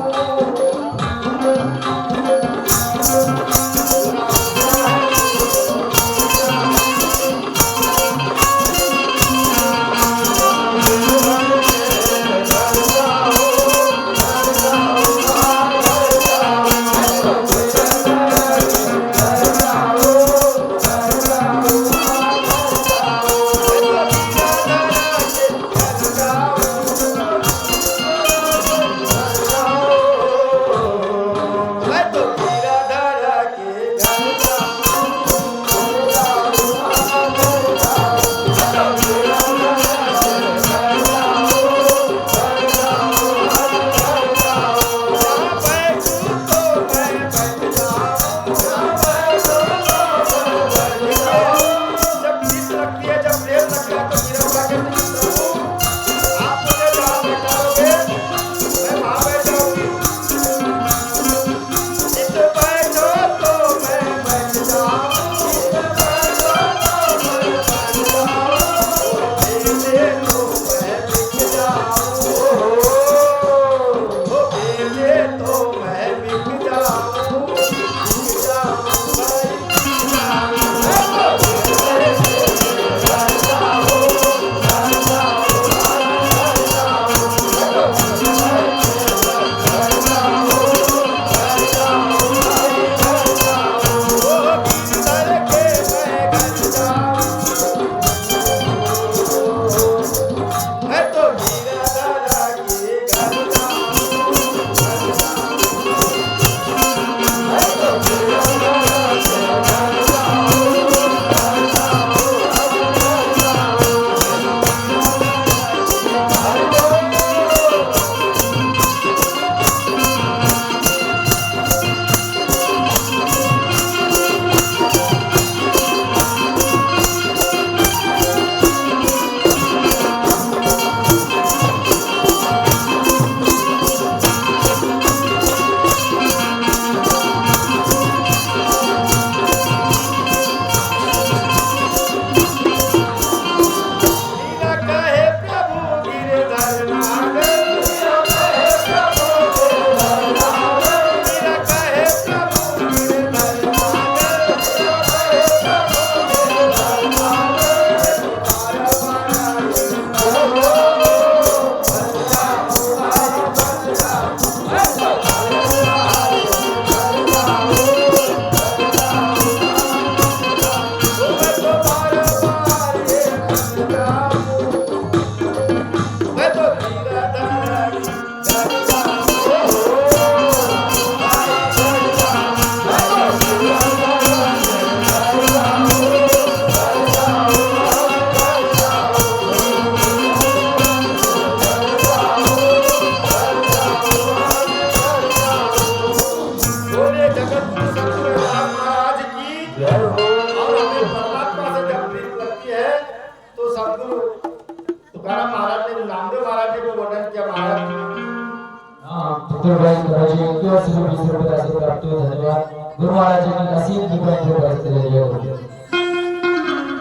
गुरु महाराज जी की असीम कृपा से बरसते रहिए।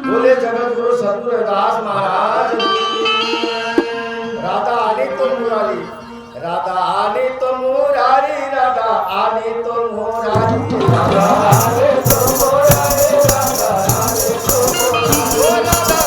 बोले जगत गुरु सद्गुरु रविदास महाराज राधा आनी तो मुरारी, राधा आनी तो मुरारी, राधा आनी तो मुरारी, राधा आनी तो मुरारी, राधा आनी तो मुरारी, ओ राधा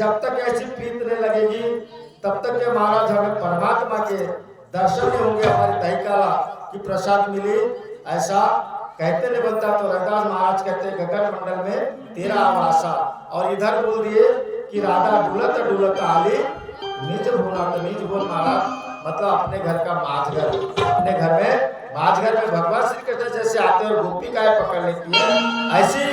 जब तक ऐसी प्रीत नहीं लगेगी तब तक के महाराज हमें परमात्मा के दर्शन नहीं होंगे, हमारी दहीकाला की प्रसाद मिली ऐसा कहते नहीं बनता। तो रविदास महाराज कहते गगन मंडल में तेरा आवासा, और इधर बोल दिए कि राधा डुलत डुलत आली निज भूना। तो निज बोल महाराज मतलब अपने घर का माझघर, अपने घर में माझघर में भगवान श्री कृष्ण जैसे आते हैं और गोपिकाएं पकड़ लेती है, ऐसी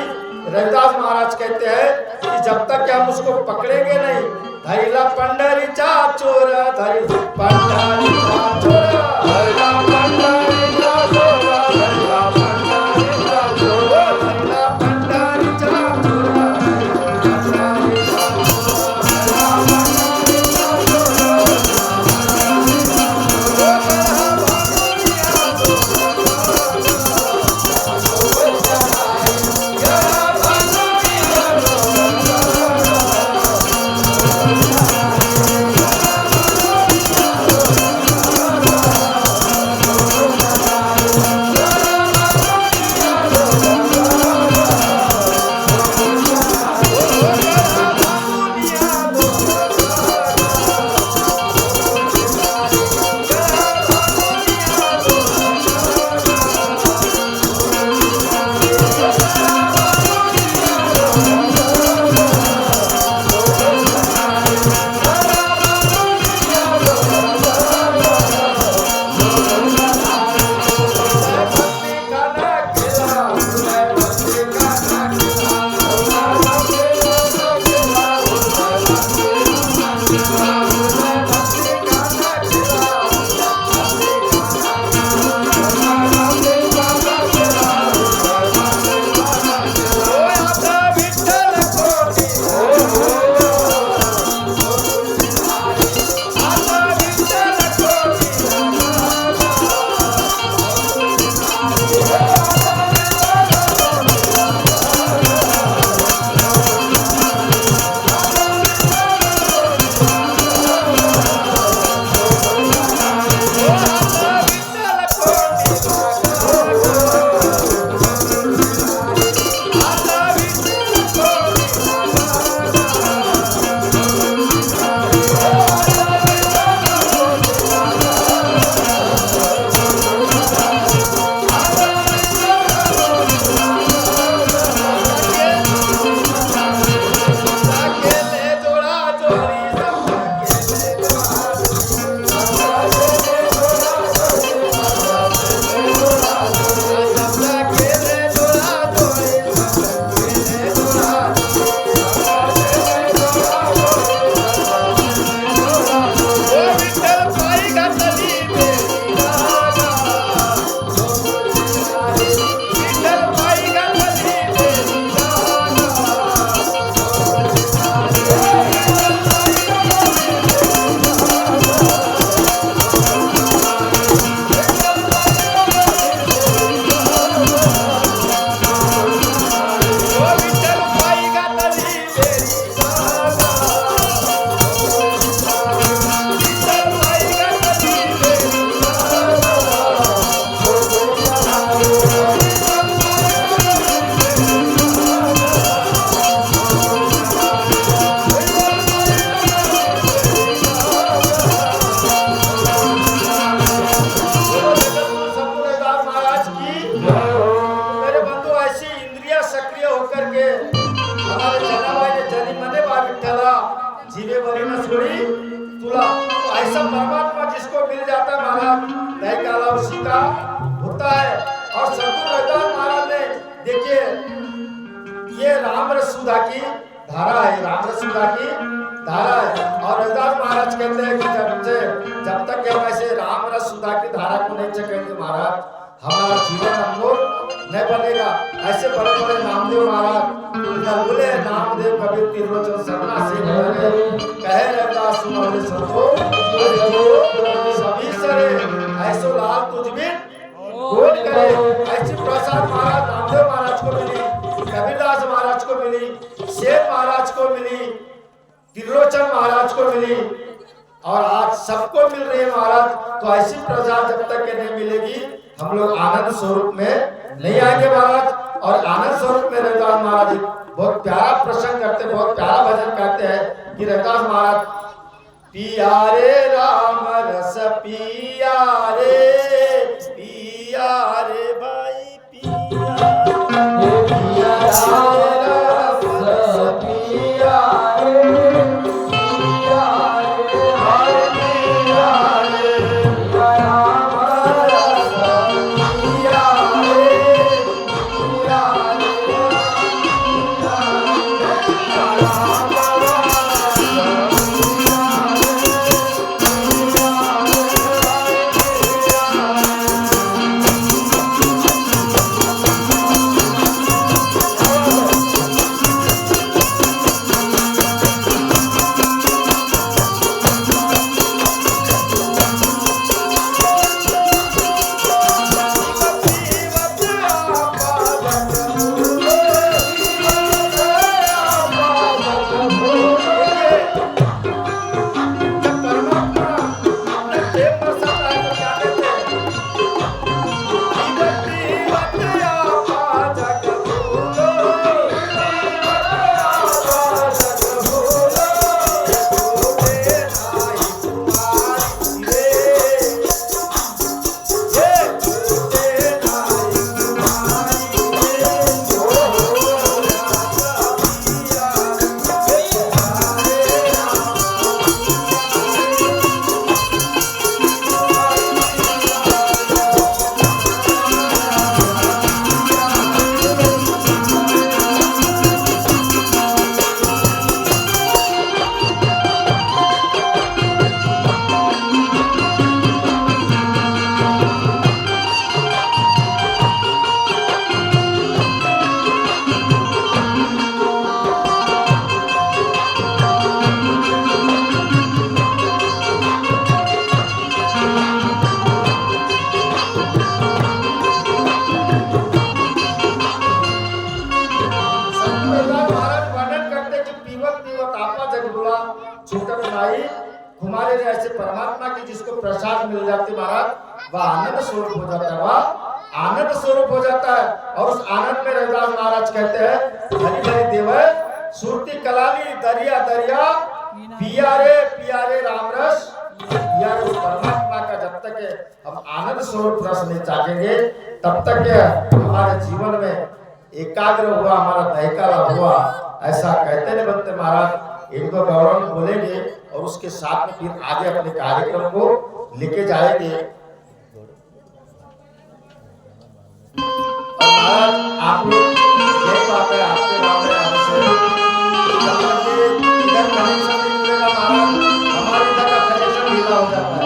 रविदास महाराज कहते हैं कि जब तक कि हम उसको पकड़ेंगे नहीं, धैला पंडरीचा चोर, धैला पंडरीचा चोर, धैला पंडरीचा चोर, धैला पंडरीचा चोर, धैला पंडरीचा चोर, ऐसा परमात्मा जिसको मिल जाता है महाराज दही काला और सीता होता है। और सदगुरु रविदास महाराज ने देखिए ये राम रस सुधा की धारा है, राम रस सुधा की धारा है। और रविदास महाराज कहते हैं कि जब तक हम ऐसे राम रस सुधा की धारा को नहीं चखेंगे महाराज हमारा जीवन अनमोल नहीं बनेगा। ऐसे बड़े बड़े नामदेव महाराज बोले नामदेव कबीर त्रिलोचन सबना से कहे रविदास सुनो सबको सभी सरे ऐसो लाल तुझ में कौन करे। ऐसी प्रसाद महाराज नामदेव महाराज को मिली, कबीरदास महाराज को मिली, शेर महाराज को मिली, त्रिलोचन महाराज को मिली और आज सबको मिल रही है महाराज। तो ऐसी प्रसाद जब तक के नहीं मिलेगी हम लोग आनंद स्वरूप में नहीं आएंगे महाराज। और आनंद स्वरूप में रविदास महाराज बहुत प्यारा प्रसंग करते, बहुत प्यारा भजन करते हैं। कि रविदास महाराज पिया रे राम रस पिया रे भाई पिया हे पिया राम रस पिया रे पिया रे भाई पिया रे पिया राम रस पिया रे पिया रे हमारे जैसे परमात्मा की जिसको प्रसाद मिल जाती महाराज वह आनंद स्वरूप हो जाता है, वह आनंद स्वरूप हो जाता है। और उस आनंद में रविदास महाराज कहते हैं हरि हरि देव सुरती कलाली दरिया दरिया पिया रे राम रस पिया रे। परमात्मा का जब तक हम आनंद स्वरूप रस नहीं चाहेंगे तब तक हमारे जीवन में एकाग्र हुआ, हमारा दहकाला हुआ, ऐसा कहते नहीं बनते महाराज। एक दो गौरव बोलेंगे और उसके साथ में फिर आगे अपने कार्यक्रम को लेके जाएंगे। और महाराज आप लोग देख पाते हैं आपके मामले हमसे इधर कनेक्शन नहीं मिलेगा महाराज, हमारी तरह कनेक्शन ढीला हो जाता है।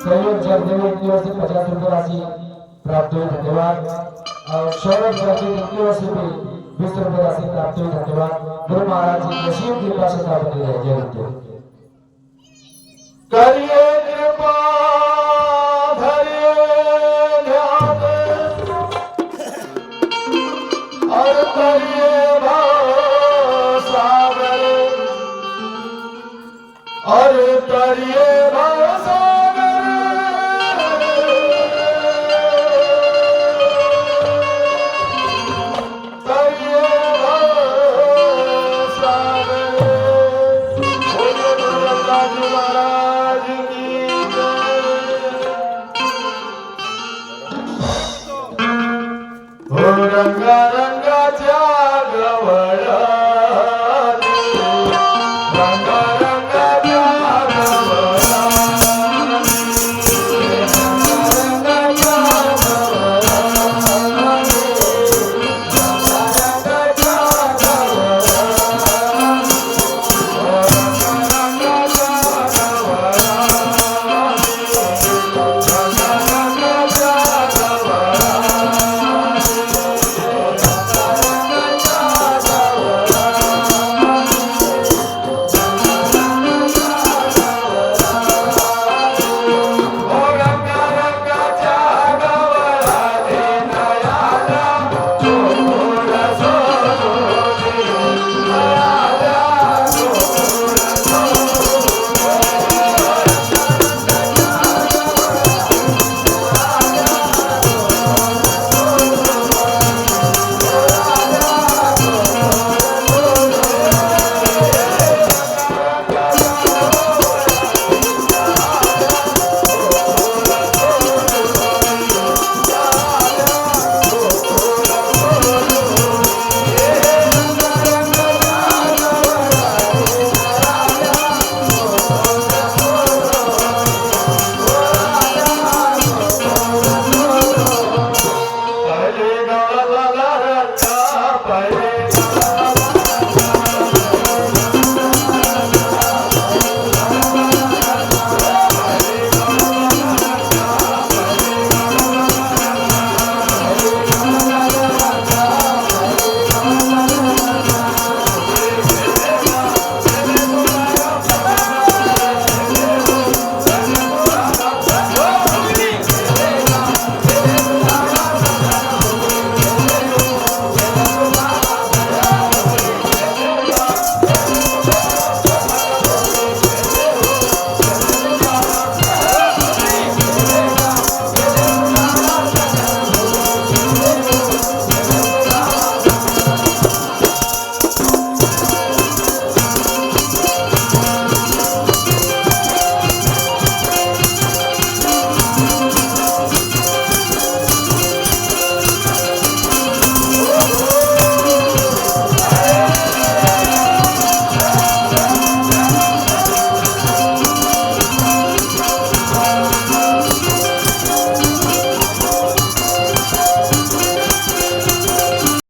सहयोग जगदेवी की ओर से 50 रुपये राशि प्राप्त हुई, धन्यवाद। और सौरभ जगदेवी की ओर से भी 20 रुपये राशि प्राप्त हुई, धन्यवाद। गुरु महाराज जी की असीम कृपा से प्राप्त हुई है। जय गुरु। करिए कृपा धरिए ध्यान और करिए भाव सागर और करिए भाव सागर।